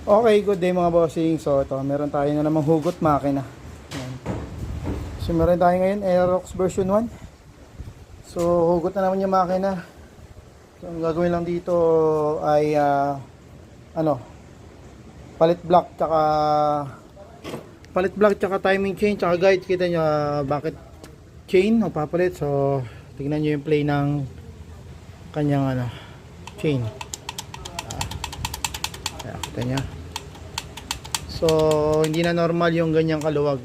Okay, good day mga bossing. So ito, meron tayo na namang hugot makina. Ayan. So meron tayo ngayon Aerox version 1. So hugot na naman yung makina. So ang gagawin lang dito ay palit block tsaka timing chain tsaka guide. Kita nyo bakit chain magpapalit. So tingnan nyo yung play ng kanyang chain. Kita nyo. So hindi na normal yung ganyang kaluwag.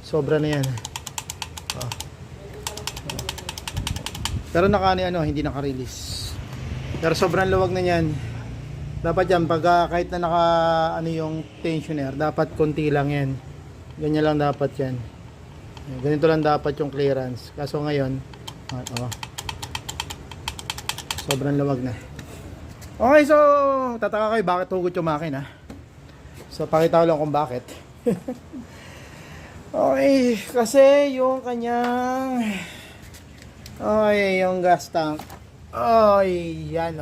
Sobra na yan. Pero hindi naka-release. Pero sobrang luwag na yan. Dapat yan kahit na yung tensioner, dapat konti lang yan. Ganyan lang dapat yan. Ganito lang dapat yung clearance. Kaso ngayon, sobrang luwag na. Okay, so tataka kayo bakit hugot yung makina. So pakita ko lang kung bakit. Okay, kasi yung kanyang yung gas tank. Yan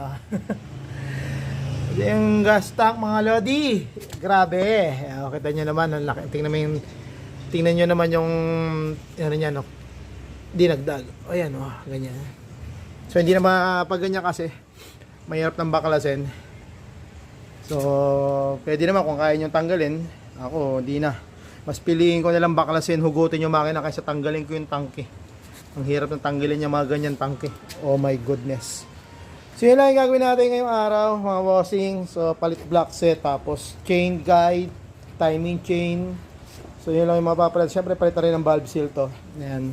yung gas tank mga lodi. Grabe. Kita nyo naman, ang laki. Tingnan nyo naman yung niya, dinagdag. Ayan, ganyan. So hindi na pag ganyan kasi mahirap ng baklasin. So pwede naman kung kaya nyo tanggalin. Ako, hindi na. Mas piliin ko na lang baklasin, hugutin yung makina kaysa tanggalin ko yung tangke. Ang hirap ng tanggalin yung mga ganyan tangke. Oh my goodness. So yun lang yung gagawin natin ngayong araw mga bossing. So palit block set, tapos chain guide, timing chain. So yun lang yung mapapalit. Siyempre palit na rin ng valve seal to. Ayan.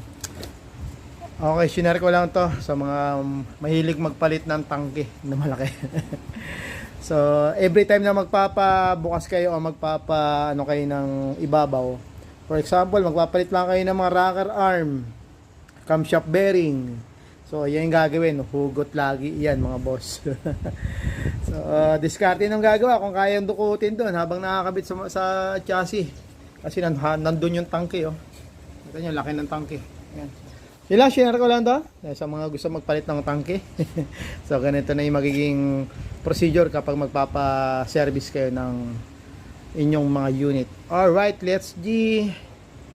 Okay, sinare ko lang to sa mga mahilig magpalit ng tangke na malaki. So every time na magpapabukas kayo o kayo ng ibabaw, for example magpapalit lang kayo ng mga rocker arm, camshaft bearing, so yan yung gagawin, hugot lagi yan mga boss. So diskarte nang gagawa kung kayang dukutin doon habang nakakabit sa chassis kasi nandun yung tangke. Kita nyo, laki ng tangke. Yan. Yun lang, share ko lang to sa mga gusto magpalit ng tangke. So ganito na yung magiging procedure kapag magpapa-service kayo ng inyong mga unit. Alright, let's G